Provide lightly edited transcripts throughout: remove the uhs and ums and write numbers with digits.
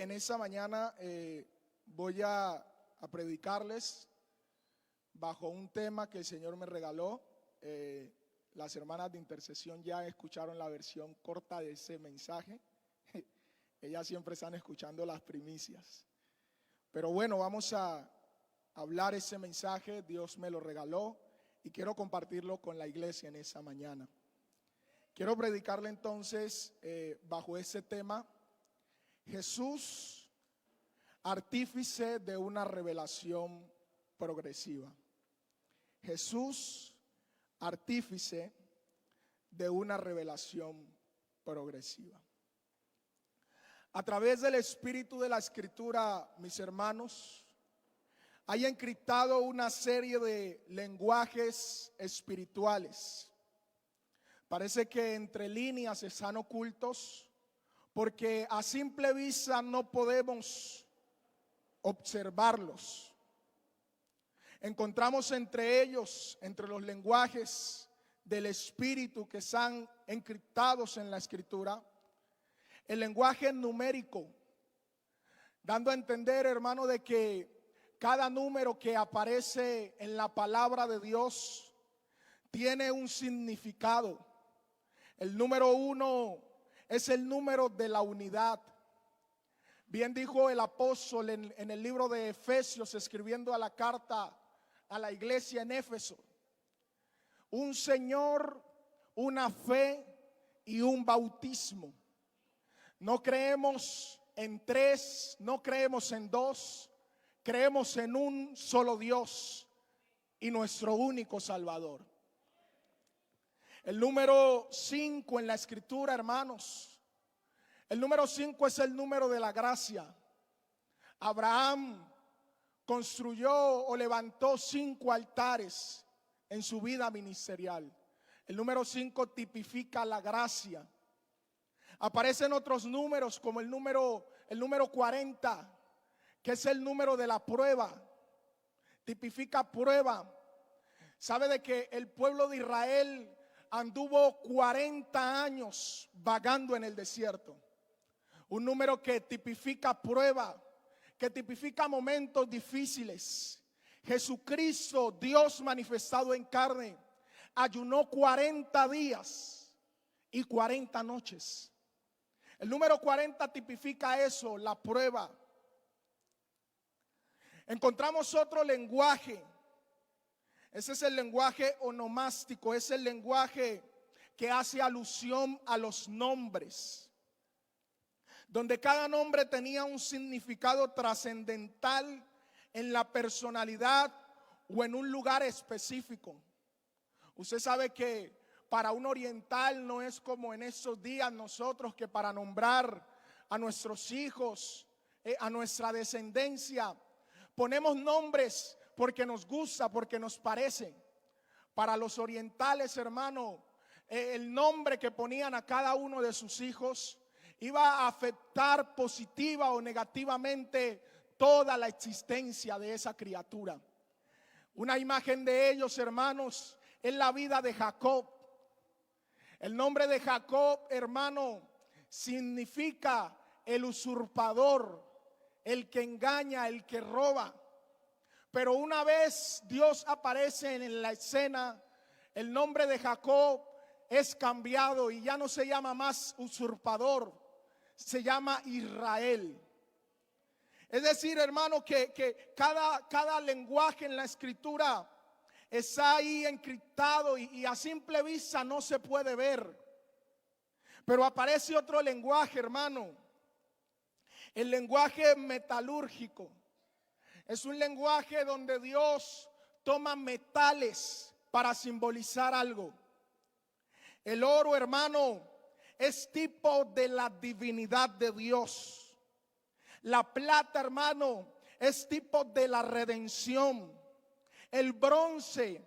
que en esta mañana voy a predicarles bajo un tema que el Señor me regaló. Las hermanas de intercesión ya escucharon la versión corta de ese mensaje. Ellas siempre están escuchando las primicias. Pero bueno, vamos a hablar ese mensaje. Dios me lo regaló y quiero compartirlo con la iglesia en esa mañana. Quiero predicarle entonces bajo ese tema: Jesús, artífice de una revelación progresiva. Jesús, artífice de una revelación progresiva. A través del Espíritu de la Escritura, mis hermanos, hay encriptado una serie de lenguajes espirituales. Parece que entre líneas están ocultos, porque a simple vista no podemos observarlos. Encontramos entre ellos, entre los lenguajes del Espíritu que están encriptados en la Escritura, el lenguaje numérico, dando a entender, hermano, de que cada número que aparece en la palabra de Dios tiene un significado. El número 1 es el número de la unidad. Bien dijo el apóstol en el libro de Efesios, escribiendo a la carta a la iglesia en Éfeso: un Señor, una fe y un bautismo. No creemos en tres, no creemos en dos, creemos en un solo Dios y nuestro único Salvador. El número 5 en la Escritura, hermanos, el número 5 es el número de la gracia. Abraham construyó o levantó 5 altares en su vida ministerial. El número 5 tipifica la gracia. Aparecen otros números como el número 40, que es el número de la prueba. Tipifica prueba. Sabe de que el pueblo de Israel anduvo 40 años vagando en el desierto. Un número que tipifica prueba, que tipifica momentos difíciles. Jesucristo, Dios manifestado en carne, ayunó 40 días y 40 noches. El número 40 tipifica eso, la prueba. Encontramos otro lenguaje. Ese es el lenguaje onomástico, es el lenguaje que hace alusión a los nombres, donde cada nombre tenía un significado trascendental en la personalidad o en un lugar específico. Usted sabe que para un oriental no es como en estos días nosotros, que para nombrar a nuestros hijos, a nuestra descendencia, ponemos nombres porque nos gusta, porque nos parece. Para los orientales, hermano, el nombre que ponían a cada uno de sus hijos iba a afectar positiva o negativamente toda la existencia de esa criatura. Una imagen de ellos, hermanos, es la vida de Jacob. El nombre de Jacob, hermano, significa el usurpador, el que engaña, el que roba. Pero una vez Dios aparece en la escena, el nombre de Jacob es cambiado y ya no se llama más usurpador, se llama Israel. Es decir, hermano, que cada lenguaje en la Escritura está ahí encriptado y a simple vista no se puede ver. Pero aparece otro lenguaje, hermano, el lenguaje metalúrgico. Es un lenguaje donde Dios toma metales para simbolizar algo. El oro, hermano, es tipo de la divinidad de Dios. La plata, hermano, es tipo de la redención. El bronce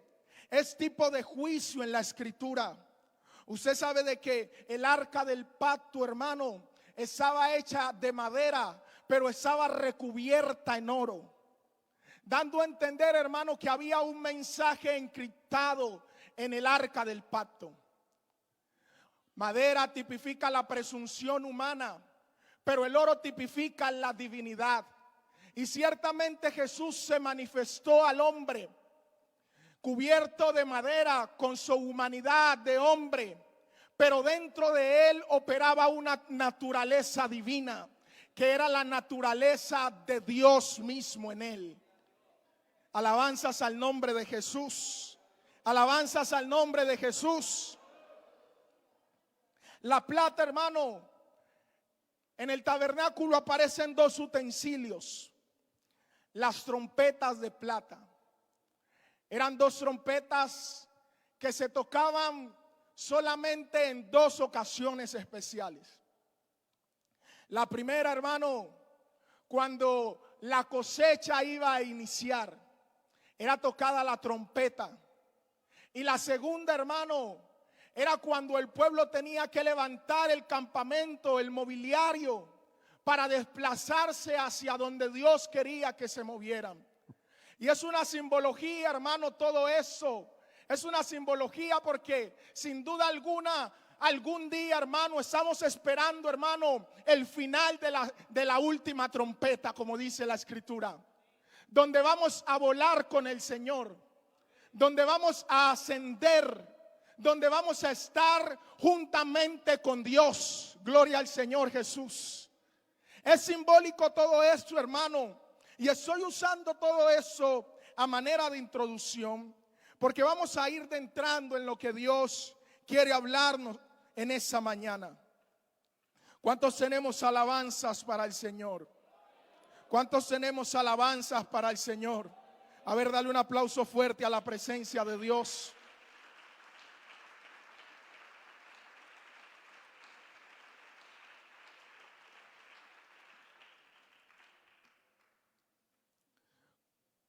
es tipo de juicio en la Escritura. Usted sabe de que el arca del pacto, hermano, estaba hecha de madera, pero estaba recubierta en oro, dando a entender, hermano, que había un mensaje encriptado en el arca del pacto. Madera tipifica la presunción humana, pero el oro tipifica la divinidad. Y ciertamente Jesús se manifestó al hombre cubierto de madera con su humanidad de hombre, pero dentro de él operaba una naturaleza divina, que era la naturaleza de Dios mismo en él. Alabanzas al nombre de Jesús. Alabanzas al nombre de Jesús. La plata, hermano, en el tabernáculo aparecen dos utensilios: las trompetas de plata. Eran dos trompetas que se tocaban solamente en dos ocasiones especiales. La primera, hermano, cuando la cosecha iba a iniciar, era tocada la trompeta. Y la segunda, hermano, era cuando el pueblo tenía que levantar el campamento, el mobiliario, para desplazarse hacia donde Dios quería que se movieran. Y es una simbología, hermano, todo eso. Es una simbología porque sin duda alguna, algún día, hermano, estamos esperando, hermano, el final de la última trompeta, como dice la Escritura, donde vamos a volar con el Señor, donde vamos a ascender, donde vamos a estar juntamente con Dios. Gloria al Señor Jesús. Es simbólico todo esto, hermano, y estoy usando todo eso a manera de introducción, porque vamos a ir entrando en lo que Dios quiere hablarnos en esa mañana. ¿Cuántos tenemos alabanzas para el Señor? ¿Cuántos tenemos alabanzas para el Señor? A ver, dale un aplauso fuerte a la presencia de Dios.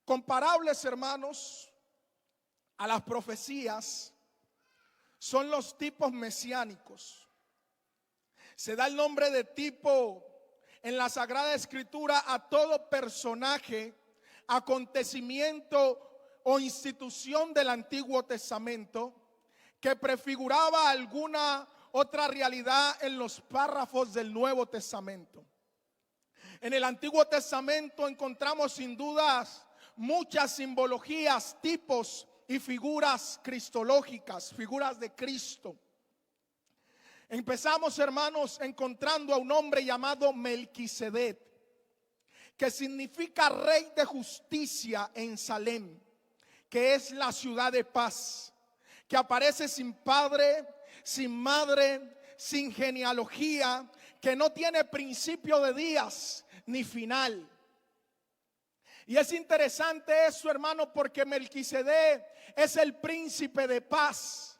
Comparables, hermanos, a las profecías son los tipos mesiánicos. Se da el nombre de tipo en la Sagrada Escritura a todo personaje, acontecimiento o institución del Antiguo Testamento que prefiguraba alguna otra realidad en los párrafos del Nuevo Testamento. En el Antiguo Testamento encontramos sin dudas muchas simbologías, tipos y figuras cristológicas, figuras de Cristo. Empezamos, hermanos, encontrando a un hombre llamado Melquisedec, que significa rey de justicia en Salem, que es la ciudad de paz, que aparece sin padre, sin madre, sin genealogía, que no tiene principio de días ni final. Y es interesante eso, hermano, porque Melquisedec es el príncipe de paz.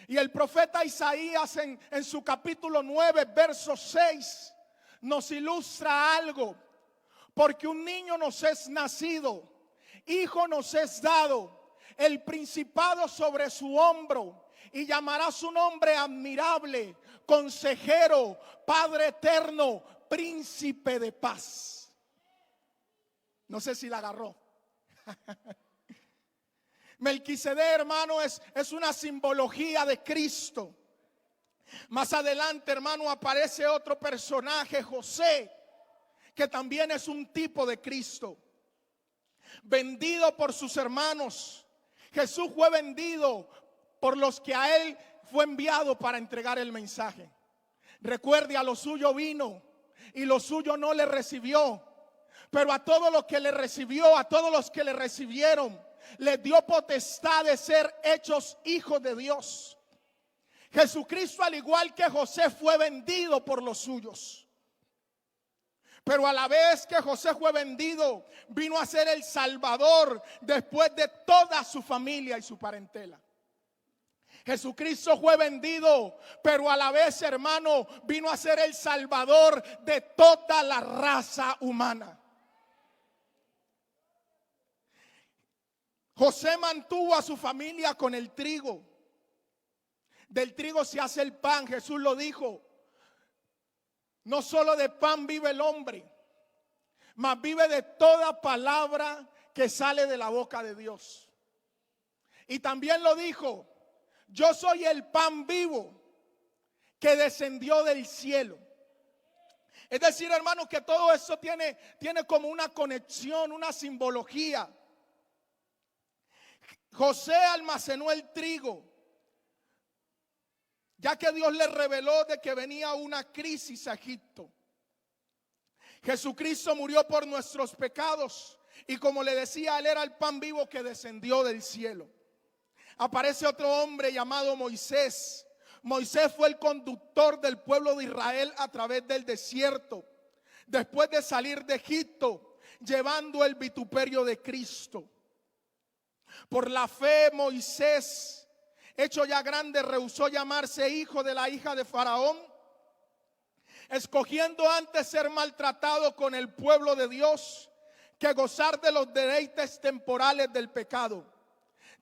Y el profeta Isaías en su capítulo 9, verso 6, nos ilustra algo. Porque un niño nos es nacido, hijo nos es dado, el principado sobre su hombro, y llamará su nombre admirable, consejero, Padre eterno, príncipe de paz. No sé si la agarró. Melquisedec, hermano, es una simbología de Cristo. Más adelante, hermano, aparece otro personaje, José, que también es un tipo de Cristo. Vendido por sus hermanos. Jesús fue vendido por los que a él fue enviado para entregar el mensaje. Recuerde, a lo suyo vino y lo suyo no le recibió. Pero a todos los que le recibió, a todos los que le recibieron, les dio potestad de ser hechos hijos de Dios. Jesucristo, al igual que José, fue vendido por los suyos. Pero a la vez que José fue vendido, vino a ser el Salvador después de toda su familia y su parentela. Jesucristo fue vendido, pero a la vez, hermano, vino a ser el Salvador de toda la raza humana. José mantuvo a su familia con el trigo. Del trigo se hace el pan, Jesús lo dijo. No solo de pan vive el hombre, mas vive de toda palabra que sale de la boca de Dios. Y también lo dijo: yo soy el pan vivo que descendió del cielo. Es decir, hermano, que todo eso tiene como una conexión, una simbología. José almacenó el trigo, ya que Dios le reveló de que venía una crisis a Egipto. Jesucristo murió por nuestros pecados y, como le decía, Él era el pan vivo que descendió del cielo. Aparece otro hombre llamado Moisés. Moisés fue el conductor del pueblo de Israel a través del desierto, después de salir de Egipto, llevando el vituperio de Cristo. Por la fe, Moisés, hecho ya grande, rehusó llamarse hijo de la hija de Faraón, escogiendo antes ser maltratado con el pueblo de Dios que gozar de los deleites temporales del pecado,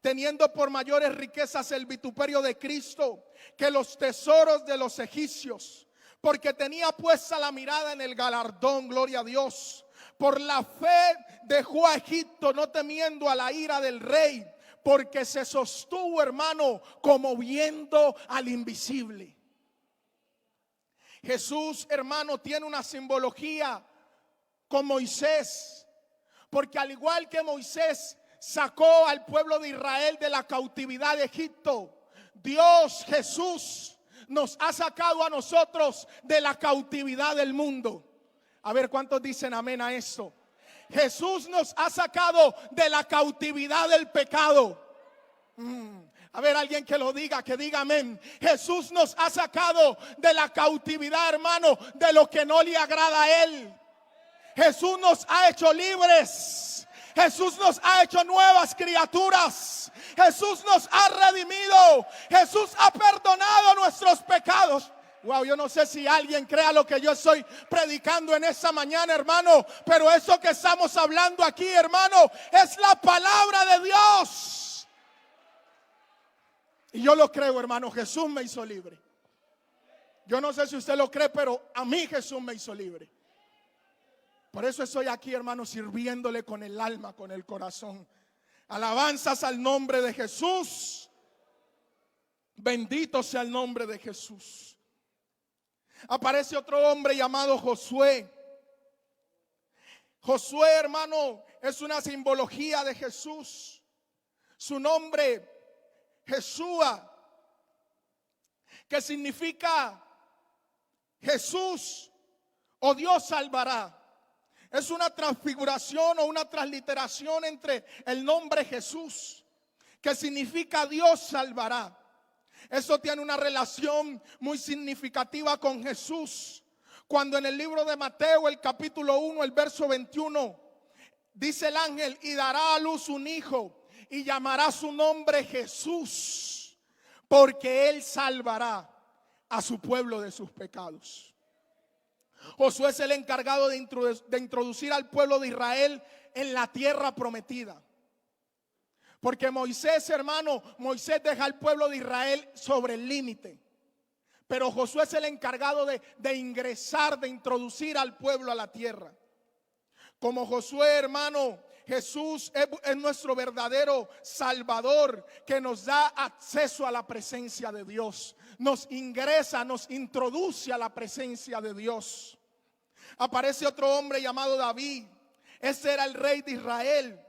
teniendo por mayores riquezas el vituperio de Cristo que los tesoros de los egipcios, porque tenía puesta la mirada en el galardón. Gloria a Dios. Por la fe dejó a Egipto, no temiendo a la ira del rey, porque se sostuvo, hermano, como viendo al invisible. Jesús, hermano, tiene una simbología con Moisés, porque al igual que Moisés sacó al pueblo de Israel de la cautividad de Egipto, Dios, Jesús, nos ha sacado a nosotros de la cautividad del mundo. A ver cuántos dicen amén a esto. Jesús nos ha sacado de la cautividad del pecado. A ver, alguien que lo diga, que diga amén. Jesús nos ha sacado de la cautividad, hermano, de lo que no le agrada a Él. Jesús nos ha hecho libres. Jesús nos ha hecho nuevas criaturas. Jesús nos ha redimido. Jesús ha perdonado nuestros pecados. Wow, yo no sé si alguien crea lo que yo estoy predicando en esta mañana, hermano, pero eso que estamos hablando aquí, hermano, es la palabra de Dios. Y yo lo creo, hermano. Jesús me hizo libre. Yo no sé si usted lo cree, pero a mí Jesús me hizo libre. Por eso estoy aquí, hermano, sirviéndole con el alma, con el corazón. Alabanzas al nombre de Jesús. Bendito sea el nombre de Jesús. Aparece otro hombre llamado Josué. Josué, hermano, es una simbología de Jesús. Su nombre, Jesúa, que significa Jesús o Dios salvará. Es una transfiguración o una transliteración entre el nombre Jesús, que significa Dios salvará. Eso tiene una relación muy significativa con Jesús. Cuando en el libro de Mateo, el capítulo 1, el verso 21, dice el ángel: y dará a luz un hijo y llamará su nombre Jesús, porque él salvará a su pueblo de sus pecados. Josué es el encargado de introducir al pueblo de Israel en la tierra prometida. Porque Moisés, hermano, Moisés deja al pueblo de Israel sobre el límite. Pero Josué es el encargado de ingresar, de introducir al pueblo a la tierra. Como Josué, hermano, Jesús es nuestro verdadero Salvador, que nos da acceso a la presencia de Dios. Nos ingresa, nos introduce a la presencia de Dios. Aparece otro hombre llamado David. Ese era el rey de Israel.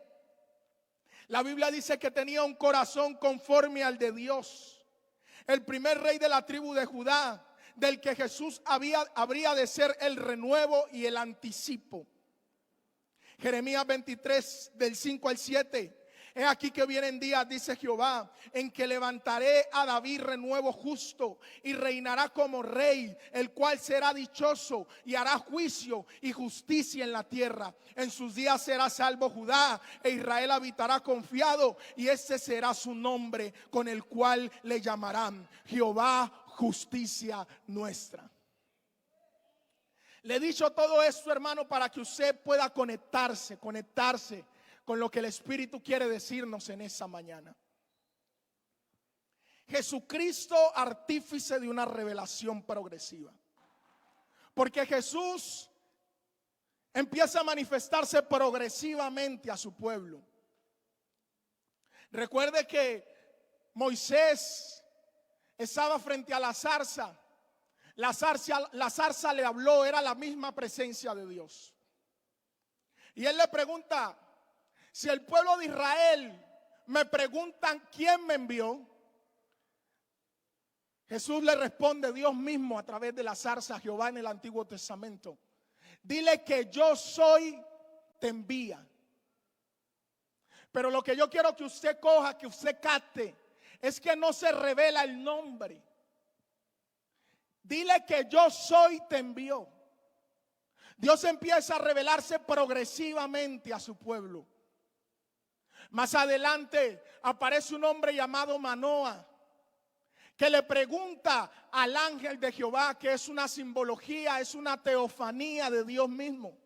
La Biblia dice que tenía un corazón conforme al de Dios. El primer rey de la tribu de Judá, del que Jesús habría de ser el renuevo y el anticipo. Jeremías 23, del 5 al 7. He aquí que vienen días, dice Jehová, en que levantaré a David renuevo justo y reinará como rey, el cual será dichoso y hará juicio y justicia en la tierra. En sus días será salvo Judá e Israel habitará confiado, y este será su nombre con el cual le llamarán Jehová, justicia nuestra. Le he dicho todo esto, hermano, para que usted pueda conectarse con lo que el Espíritu quiere decirnos en esta mañana. Jesucristo, artífice de una revelación progresiva. Porque Jesús empieza a manifestarse progresivamente a su pueblo. Recuerde que Moisés estaba frente a la zarza. la zarza le habló, era la misma presencia de Dios. Y él le pregunta, si el pueblo de Israel me preguntan quién me envió, Jesús le responde, Dios mismo a través de la zarza, Jehová en el Antiguo Testamento. Dile que yo soy, te envía. Pero lo que yo quiero que usted coja, que usted capte, es que no se revela el nombre. Dile que yo soy, te envió. Dios empieza a revelarse progresivamente a su pueblo. Más adelante aparece un hombre llamado Manoah, que le pregunta al ángel de Jehová, que es una simbología, es una teofanía de Dios mismo.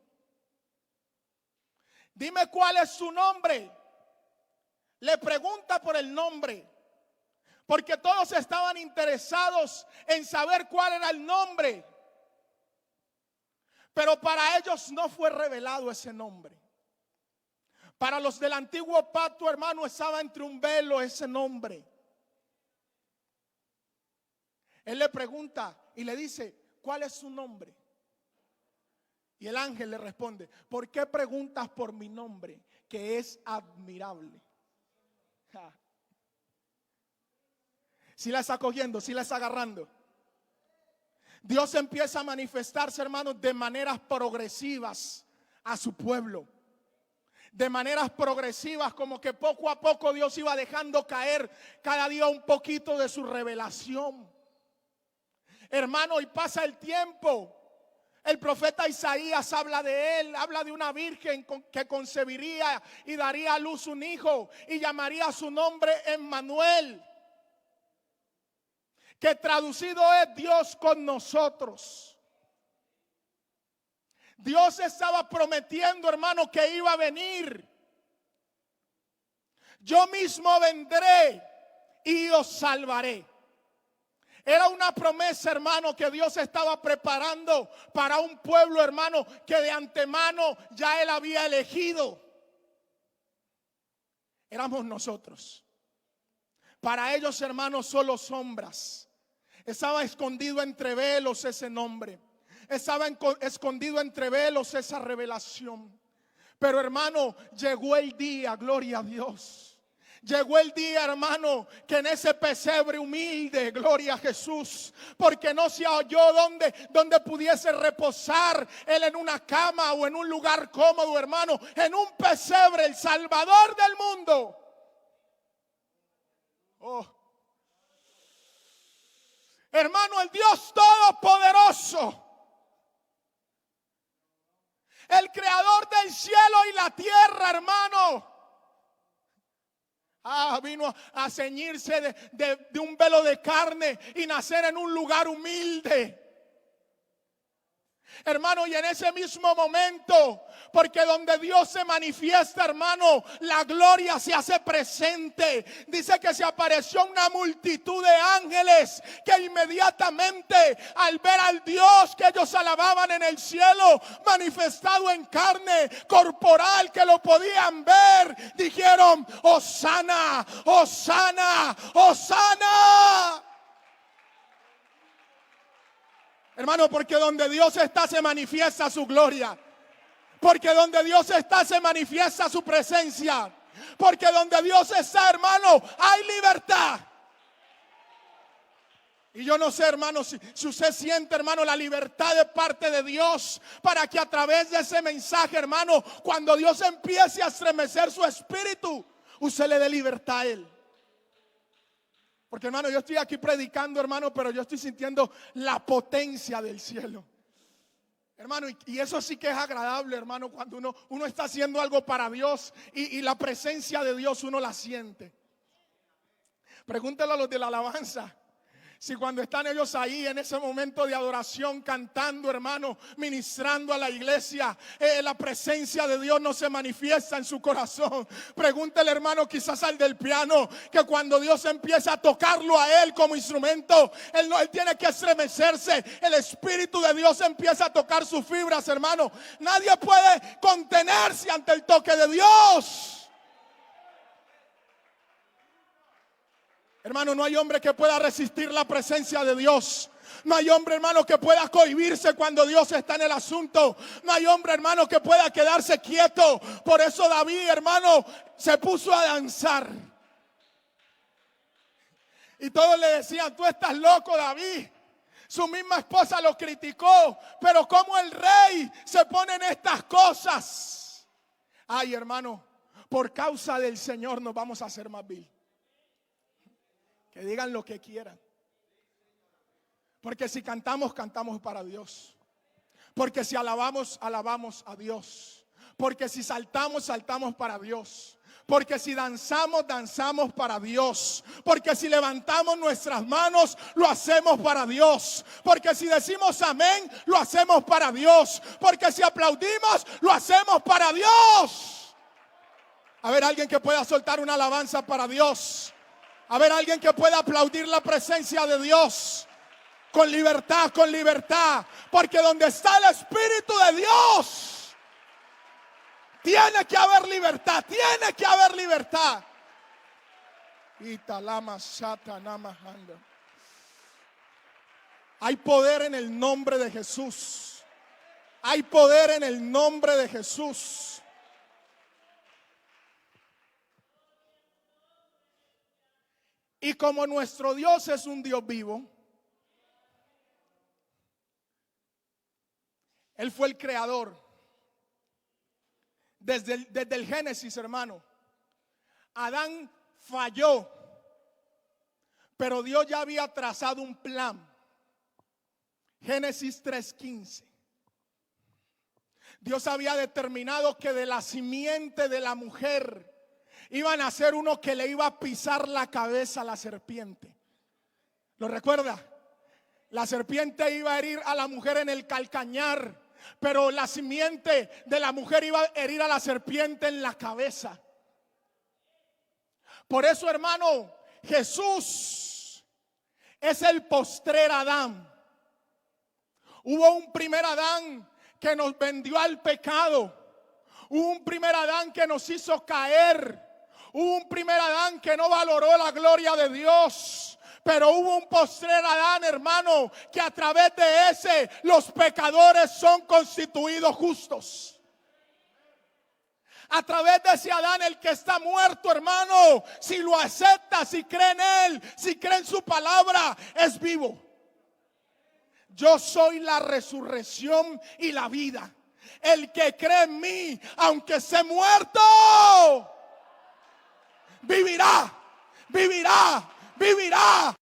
Dime cuál es su nombre. Le pregunta por el nombre, porque todos estaban interesados en saber cuál era el nombre. Pero para ellos no fue revelado ese nombre. Para los del antiguo pacto, hermano, estaba entre un velo ese nombre. Él le pregunta y le dice, ¿cuál es su nombre? Y el ángel le responde, ¿por qué preguntas por mi nombre? Que es admirable. Si la está cogiendo, si la está agarrando. Dios empieza a manifestarse, hermanos, de maneras progresivas a su pueblo. De maneras progresivas, como que poco a poco Dios iba dejando caer cada día un poquito de su revelación. Hermano, y pasa el tiempo. El profeta Isaías habla de él, habla de una virgen que concebiría y daría a luz un hijo y llamaría su nombre Emmanuel, que traducido es Dios con nosotros. Dios estaba prometiendo, hermano, que iba a venir. Yo mismo vendré y os salvaré. Era una promesa, hermano, que Dios estaba preparando para un pueblo, hermano, que de antemano ya Él había elegido. Éramos nosotros. Para ellos, hermanos, solo sombras. Estaba escondido entre velos ese nombre. Estaba escondido entre velos esa revelación. Pero, hermano, llegó el día, gloria a Dios. Llegó el día, hermano, que en ese pesebre humilde, gloria a Jesús, porque no se halló donde pudiese reposar él, en una cama o en un lugar cómodo, hermano, en un pesebre, el Salvador del mundo. Oh. Hermano, el Dios Todopoderoso, el creador del cielo y la tierra, hermano, vino a ceñirse de un velo de carne y nacer en un lugar humilde. Hermano, y en ese mismo momento, porque donde Dios se manifiesta, hermano, la gloria se hace presente. Dice que se apareció una multitud de ángeles que inmediatamente al ver al Dios que ellos alababan en el cielo, manifestado en carne corporal, que lo podían ver, dijeron: Hosana, Hosana, Hosana. Hermano, porque donde Dios está se manifiesta su gloria. Porque donde Dios está se manifiesta su presencia. Porque donde Dios está, hermano, hay libertad. Y yo no sé, hermano, si usted siente, hermano, la libertad de parte de Dios, para que a través de ese mensaje, hermano, cuando Dios empiece a estremecer su espíritu, usted le dé libertad a Él. Porque, hermano, yo estoy aquí predicando, hermano, pero yo estoy sintiendo la potencia del cielo. Hermano, y eso sí que es agradable, hermano, cuando uno está haciendo algo para Dios y la presencia de Dios uno la siente. Pregúntale a los de la alabanza. Si cuando están ellos ahí en ese momento de adoración, cantando, hermano, ministrando a la iglesia, la presencia de Dios no se manifiesta en su corazón. Pregúntele, hermano, quizás al del piano, que cuando Dios empieza a tocarlo a él como instrumento, él tiene que estremecerse. El Espíritu de Dios empieza a tocar sus fibras, hermano. Nadie puede contenerse ante el toque de Dios. Hermano, no hay hombre que pueda resistir la presencia de Dios. No hay hombre, hermano, que pueda cohibirse cuando Dios está en el asunto. No hay hombre, hermano, que pueda quedarse quieto. Por eso David, hermano, se puso a danzar. Y todos le decían: tú estás loco, David. Su misma esposa lo criticó. Pero ¿cómo el rey se pone en estas cosas? Ay, hermano, por causa del Señor nos vamos a hacer más vil. Que digan lo que quieran. Porque si cantamos, cantamos para Dios. Porque si alabamos, alabamos a Dios. Porque si saltamos, saltamos para Dios. Porque si danzamos, danzamos para Dios. Porque si levantamos nuestras manos, lo hacemos para Dios. Porque si decimos amén, lo hacemos para Dios. Porque si aplaudimos, lo hacemos para Dios. A ver, alguien que pueda soltar una alabanza para Dios. A ver, alguien que pueda aplaudir la presencia de Dios. Con libertad, con libertad. Porque donde está el Espíritu de Dios, tiene que haber libertad. Tiene que haber libertad. Hay poder en el nombre de Jesús. Hay poder en el nombre de Jesús. Y como nuestro Dios es un Dios vivo, Él fue el creador. Desde el Génesis, hermano. Adán falló, pero Dios ya había trazado un plan. Génesis 3:15. Dios había determinado que de la simiente de la mujer iban a ser uno que le iba a pisar la cabeza a la serpiente. ¿Lo recuerda? La serpiente iba a herir a la mujer en el calcañar, pero la simiente de la mujer iba a herir a la serpiente en la cabeza. Por eso, hermano, Jesús es el postrer Adán. Hubo un primer Adán que nos vendió al pecado. Hubo un primer Adán que nos hizo caer. Hubo un primer Adán que no valoró la gloria de Dios. Pero hubo un postrer Adán, hermano, que a través de ese los pecadores son constituidos justos. A través de ese Adán, el que está muerto, hermano, si lo acepta, si cree en él, si cree en su palabra, es vivo. Yo soy la resurrección y la vida. El que cree en mí, aunque esté muerto, vivirá, vivirá, vivirá.